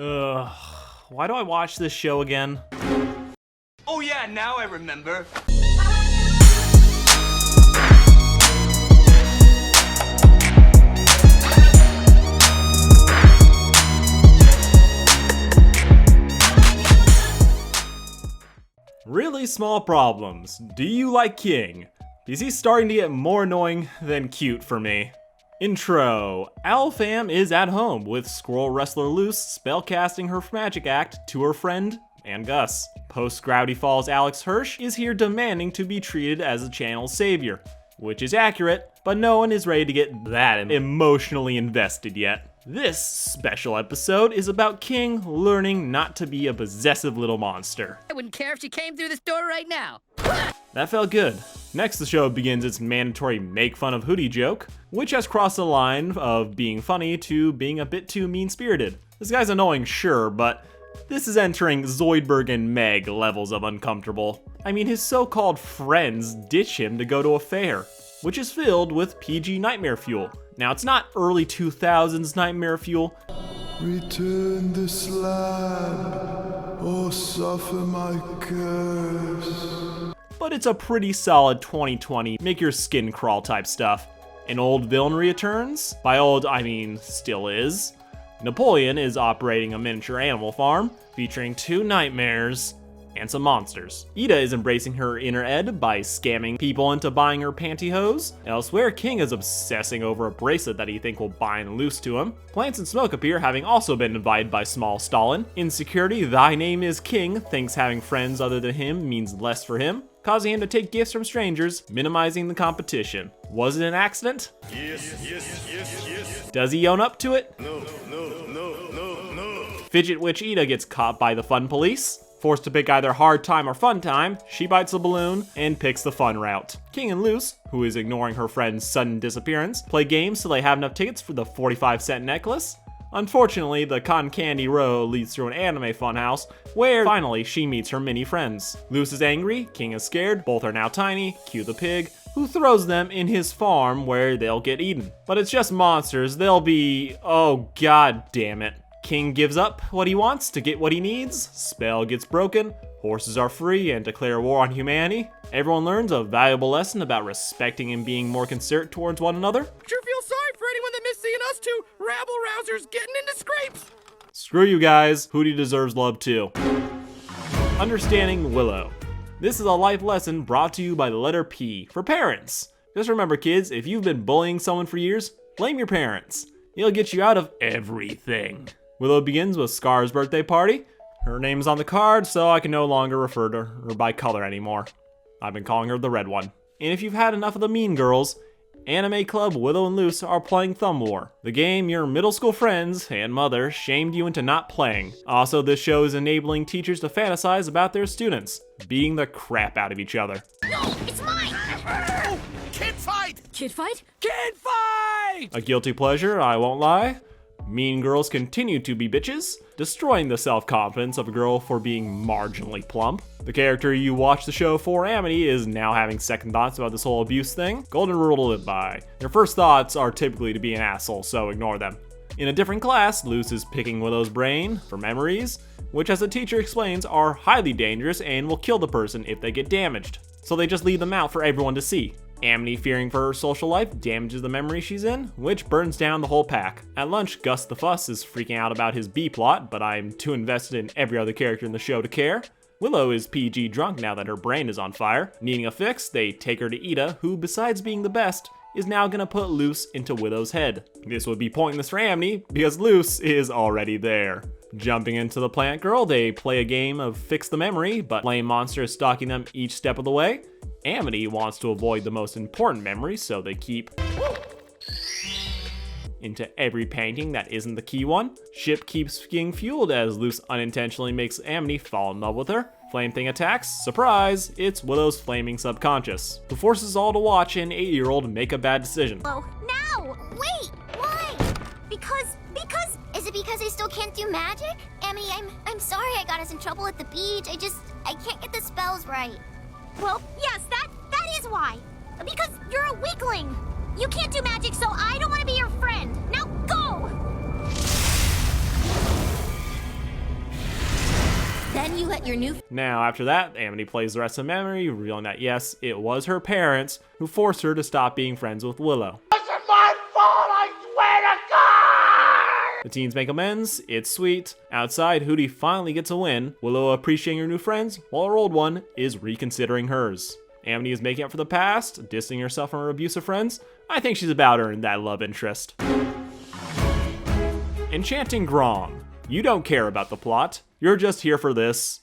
Ugh, why do I watch this show again? Oh yeah, now I remember. Really small problems. Do you like King? Because he's starting to get more annoying than cute for me. Intro. Owlfam is at home with Squirrel Wrestler Luce spellcasting her magic act to her friend and Gus. Post Gravity Falls Alex Hirsch is here demanding to be treated as the channel's savior, which is accurate, but no one is ready to get that emotionally invested yet. This special episode is about King learning not to be a possessive little monster. I wouldn't care if she came through this door right now. That felt good. Next, the show begins its mandatory make fun of Hooty joke, which has crossed the line of being funny to being a bit too mean-spirited. This guy's annoying, sure, but this is entering Zoidberg and Meg levels of uncomfortable. I mean, his so-called friends ditch him to go to a fair, which is filled with PG nightmare fuel. Now, it's not early 2000s nightmare fuel. Return the slab, or suffer my curse. But it's a pretty solid 2020, make your skin crawl type stuff. An old villain returns. By old, I mean still is. Napoleon is operating a miniature animal farm, featuring 2 nightmares and some monsters. Ida is embracing her inner Ed by scamming people into buying her pantyhose. Elsewhere, King is obsessing over a bracelet that he thinks will bind Luce to him. Plants and Smoke appear, having also been invited by Small Stalin. Insecurity, Thy Name is King, thinks having friends other than him means less for him, causing him to take gifts from strangers, minimizing the competition. Was it an accident? Yes. Does he own up to it? No. Fidget Witch Ida gets caught by the fun police. Forced to pick either hard time or fun time, she bites the balloon and picks the fun route. King and Luce, who is ignoring her friend's sudden disappearance, play games till they have enough tickets for the 45-cent necklace. Unfortunately, the cotton candy row leads through an anime funhouse, where finally she meets her mini friends. Luce is angry, King is scared, both are now tiny, cue the pig, who throws them in his farm where they'll get eaten. But it's just monsters, they'll be, oh god damn it. King gives up what he wants to get what he needs, spell gets broken, horses are free and declare war on humanity. Everyone learns a valuable lesson about respecting and being more considerate towards one another. Sure feel sorry for anyone that missed seeing us 2 rabble-rousers getting into scrapes. Screw you guys, Hooty deserves love too. Understanding Willow. This is a life lesson brought to you by the letter P for parents. Just remember kids, if you've been bullying someone for years, blame your parents. It'll get you out of everything. Willow begins with Scar's birthday party. Her name's on the card, so I can no longer refer to her by color anymore. I've been calling her the red one. And if you've had enough of the mean girls, Anime Club Willow and Luce are playing Thumb War, the game your middle school friends and mother shamed you into not playing. Also, this show is enabling teachers to fantasize about their students, beating the crap out of each other. No, it's mine! Kid fight! Kid fight? Kid fight! A guilty pleasure, I won't lie. Mean girls continue to be bitches, destroying the self-confidence of a girl for being marginally plump. The character you watch the show for, Amity, is now having second thoughts about this whole abuse thing. Golden rule to live by. Your first thoughts are typically to be an asshole, so ignore them. In a different class, Luce is picking Willow's brain for memories, which as the teacher explains are highly dangerous and will kill the person if they get damaged. So they just leave them out for everyone to see. Amity, fearing for her social life, damages the memory she's in, which burns down the whole pack. At lunch, Gus the Fuss is freaking out about his B-plot, but I'm too invested in every other character in the show to care. Willow is PG drunk now that her brain is on fire. Needing a fix, they take her to Ida, who, besides being the best, is now gonna put Luce into Willow's head. This would be pointless for Amity, because Luce is already there. Jumping into the plant girl, they play a game of fix the memory, but Flame Monster is stalking them each step of the way. Amity wants to avoid the most important memories, so they keep into every painting that isn't the key one. Ship keeps getting fueled as Luce unintentionally makes Amity fall in love with her. Flame Thing attacks. Surprise! It's Willow's flaming subconscious, who forces all to watch an 8-year-old make a bad decision. Oh, now! Wait! Why? Because... Is it because I still can't do magic? Amity, I'm sorry I got us in trouble at the beach. I can't get the spells right. Well, yes, that is why. Because you're a weakling. You can't do magic, so I don't want to be your friend. Now go! you let your new Now, after that, Amity plays the rest of memory, revealing that yes, it was her parents who forced her to stop being friends with Willow. The teens make amends, it's sweet. Outside, Hooty finally gets a win, Willow appreciating her new friends, while her old one is reconsidering hers. Amity is making up for the past, distancing herself from her abusive friends. I think she's about earned that love interest. Enchanting Grom. You don't care about the plot, you're just here for this,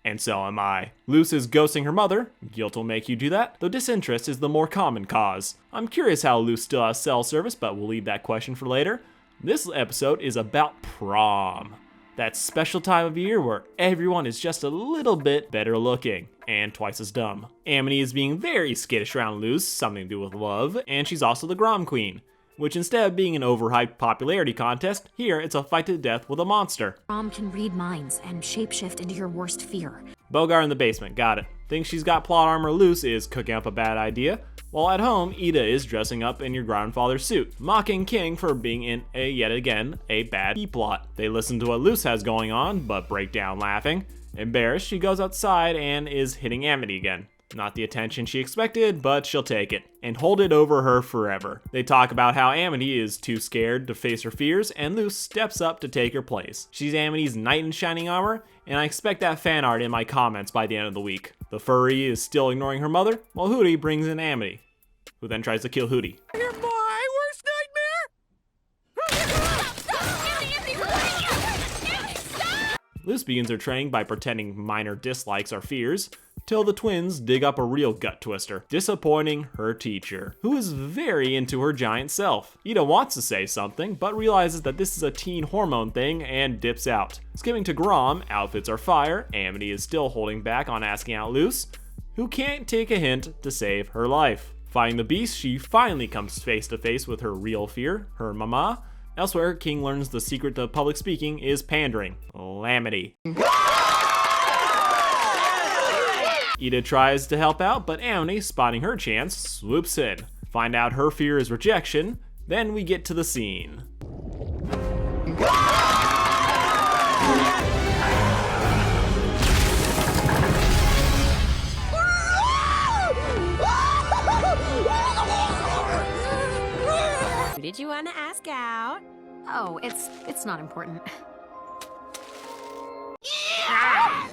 and so am I. Luce is ghosting her mother, guilt will make you do that, though disinterest is the more common cause. I'm curious how Luce still has cell service, but we'll leave that question for later. This episode is about prom. That special time of year where everyone is just a little bit better looking and twice as dumb. Amity is being very skittish around Luce, something to do with love, and she's also the Grom Queen, which instead of being an overhyped popularity contest, here it's a fight to the death with a monster. Grom can read minds and shapeshift into your worst fear. Bogar in the basement, got it. Thinks she's got plot armor. Luce is cooking up a bad idea, while at home, Ida is dressing up in your grandfather's suit, mocking King for being in yet again, a bad B-plot. They listen to what Luce has going on, but break down laughing. Embarrassed, she goes outside and is hitting Amity again. Not the attention she expected, but she'll take it, and hold it over her forever. They talk about how Amity is too scared to face her fears, and Luce steps up to take her place. She's Amity's knight in shining armor, and I expect that fan art in my comments by the end of the week. The furry is still ignoring her mother, while Hooty brings in Amity, who then tries to kill Hooty. You're my worst nightmare? Luce begins her training by pretending minor dislikes are fears, till the twins dig up a real gut twister, disappointing her teacher, who is very into her giant self. Ida wants to say something, but realizes that this is a teen hormone thing and dips out. Skipping to Grom, outfits are fire, Amity is still holding back on asking out Luce, who can't take a hint to save her life. Fighting the beast, she finally comes face to face with her real fear, her mama. Elsewhere, King learns the secret to public speaking is pandering, Amity. Ida tries to help out, but Amity, spotting her chance, swoops in. Find out her fear is rejection, then we get to the scene. Did you want to ask out? Oh, it's not important. Yeah!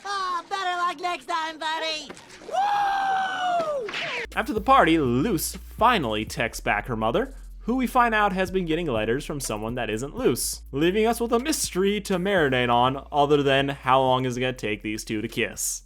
Oh, better luck next time, buddy! Woo! After the party, Luce finally texts back her mother, who we find out has been getting letters from someone that isn't Luce, leaving us with a mystery to marinate on other than how long is it gonna take these two to kiss.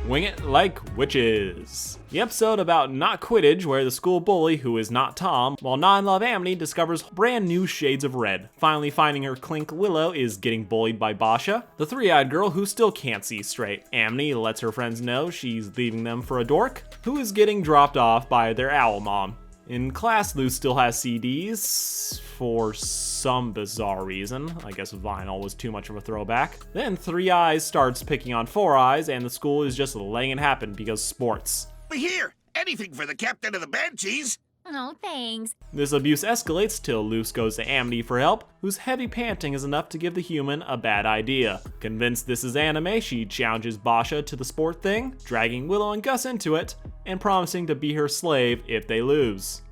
Wing It Like Witches. The episode about not Quidditch, where the school bully, who is not Tom, while non-love Amity discovers brand new shades of red. Finally finding her clink, Willow is getting bullied by Basha, the three-eyed girl who still can't see straight. Amity lets her friends know she's leaving them for a dork, who is getting dropped off by their owl mom. In class, Luce still has CDs for some bizarre reason. I guess vinyl was too much of a throwback. Then Three Eyes starts picking on Four Eyes, and the school is just letting it happen because sports. Here, anything for the captain of the Banshees. Oh, thanks. This abuse escalates till Luce goes to Amity for help, whose heavy panting is enough to give the human a bad idea. Convinced this is anime, she challenges Basha to the sport thing, dragging Willow and Gus into it, and promising to be her slave if they lose.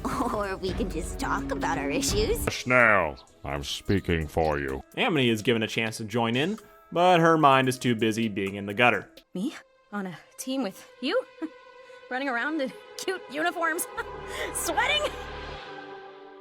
Or we can just talk about our issues. Now, I'm speaking for you. Amity is given a chance to join in, but her mind is too busy being in the gutter. Me? On a team with you? Running around in cute uniforms? Sweating?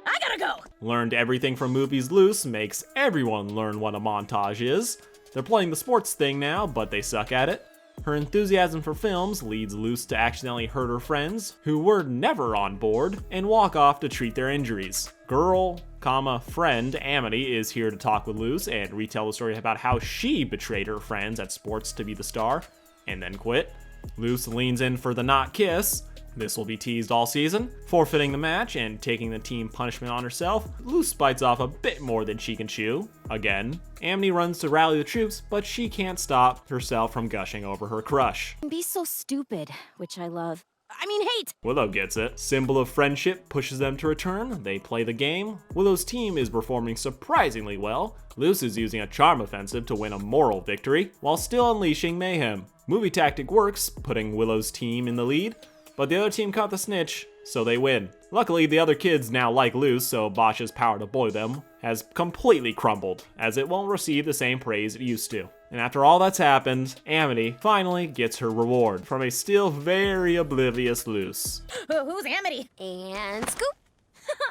I gotta go! Learned everything from movies Luce makes everyone learn what a montage is. They're playing the sports thing now, but they suck at it. Her enthusiasm for films leads Luce to accidentally hurt her friends, who were never on board, and walk off to treat their injuries. Friend Amity is here to talk with Luce and retell the story about how she betrayed her friends at sports to be the star, and then quit. Luce leans in for the not kiss. This will be teased all season. Forfeiting the match and taking the team punishment on herself, Luce bites off a bit more than she can chew. Again. Amity runs to rally the troops, but she can't stop herself from gushing over her crush. Be so stupid, which I love. hate. Willow gets it. Symbol of friendship pushes them to return. They play the game. Willow's team is performing surprisingly well. Luce is using a charm offensive to win a moral victory, while still unleashing mayhem. Movie tactic works, putting Willow's team in the lead, but the other team caught the snitch, so they win. Luckily, the other kids now like Luce, so Bosch's power to bully them has completely crumbled, as it won't receive the same praise it used to. And after all that's happened, Amity finally gets her reward from a still very oblivious Luce. Who's Amity? And scoop.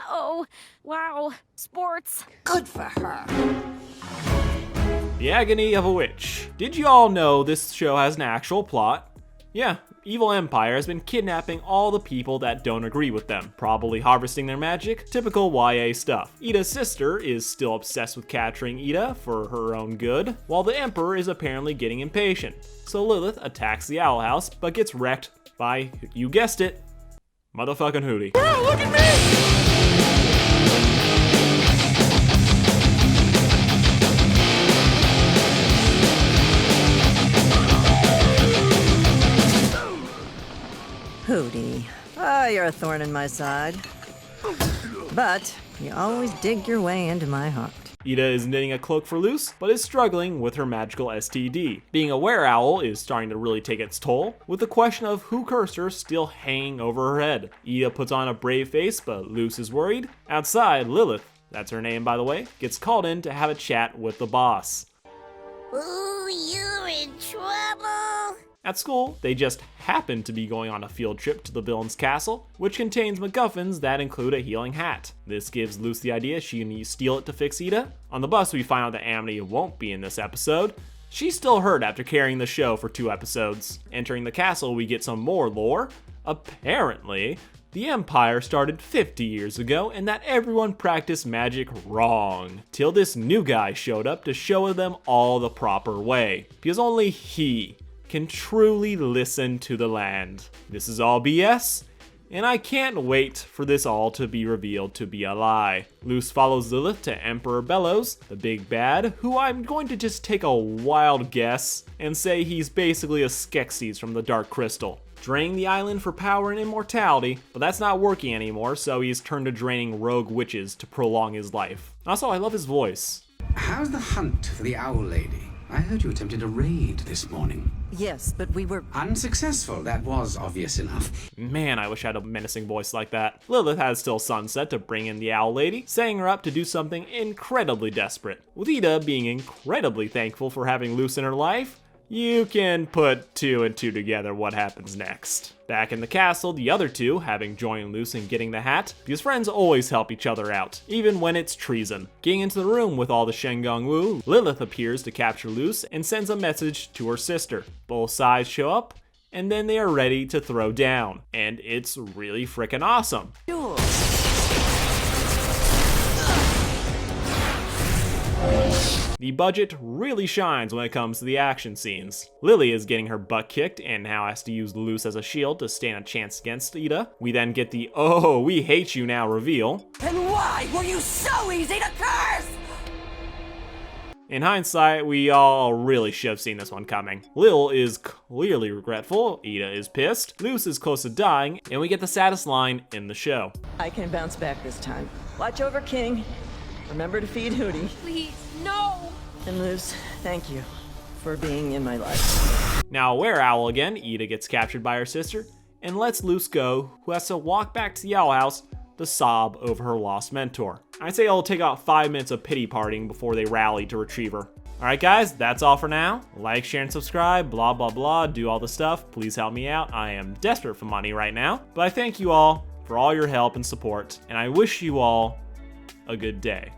Oh, wow. Sports. Good for her. The Agony of a Witch. Did you all know this show has an actual plot? Yeah, evil empire has been kidnapping all the people that don't agree with them, probably harvesting their magic, typical YA stuff. Ida's sister is still obsessed with capturing Ida for her own good, while the emperor is apparently getting impatient. So Lilith attacks the Owl House, but gets wrecked by, you guessed it, motherfucking Hooty. Oh, look at me! Hooty. You're a thorn in my side. But you always dig your way into my heart. Ida is knitting a cloak for Luce, but is struggling with her magical STD. Being a were-owl is starting to really take its toll, with the question of who cursed her still hanging over her head. Ida puts on a brave face, but Luce is worried. Outside, Lilith, that's her name by the way, gets called in to have a chat with the boss. Ooh, you're in trouble. At school, they just happen to be going on a field trip to the villain's castle, which contains MacGuffins that include a healing hat. This gives Luce the idea she can steal it to fix Ida. On the bus, we find out that Amity won't be in this episode. She's still hurt after carrying the show for 2 episodes. Entering the castle, we get some more lore. Apparently, the Empire started 50 years ago and that everyone practiced magic wrong, till this new guy showed up to show them all the proper way, because only he can truly listen to the land. This is all BS, and I can't wait for this all to be revealed to be a lie. Luce follows Lilith to Emperor Bellows, the big bad, who I'm going to just take a wild guess and say he's basically a Skeksis from the Dark Crystal, draining the island for power and immortality, but that's not working anymore, so he's turned to draining rogue witches to prolong his life. Also, I love his voice. How's the hunt for the Owl Lady? I heard you attempted a raid this morning. Yes, but we were Unsuccessful, that was obvious enough. Man, I wish I had a menacing voice like that. Lilith has till sunset to bring in the Owl Lady, setting her up to do something incredibly desperate. With Ida being incredibly thankful for having Luce in her life, you can put 2 and 2 together what happens next. Back in the castle, the other two, having joined Luce in getting the hat, because friends always help each other out, even when it's treason. Getting into the room with all the Shengong Wu, Lilith appears to capture Luce and sends a message to her sister. Both sides show up, and then they are ready to throw down. And it's really freaking awesome. The budget really shines when it comes to the action scenes. Lily is getting her butt kicked and now has to use Luce as a shield to stand a chance against Ida. We then get the "oh, we hate you now" reveal. And why were you so easy to curse? In hindsight, we all really should have seen this one coming. Lil is clearly regretful, Ida is pissed, Luce is close to dying, and we get the saddest line in the show. I can bounce back this time. Watch over King. Remember to feed Hooty. Please, no! And Luce, thank you for being in my life. Now, were-owl again, Ida gets captured by her sister and lets Luce go, who has to walk back to the Owl House to sob over her lost mentor. I'd say it'll take about 5 minutes of pity partying before they rally to retrieve her. Alright guys, that's all for now. Like, share, and subscribe, blah blah blah, do all the stuff. Please help me out. I am desperate for money right now. But I thank you all for all your help and support, and I wish you all a good day.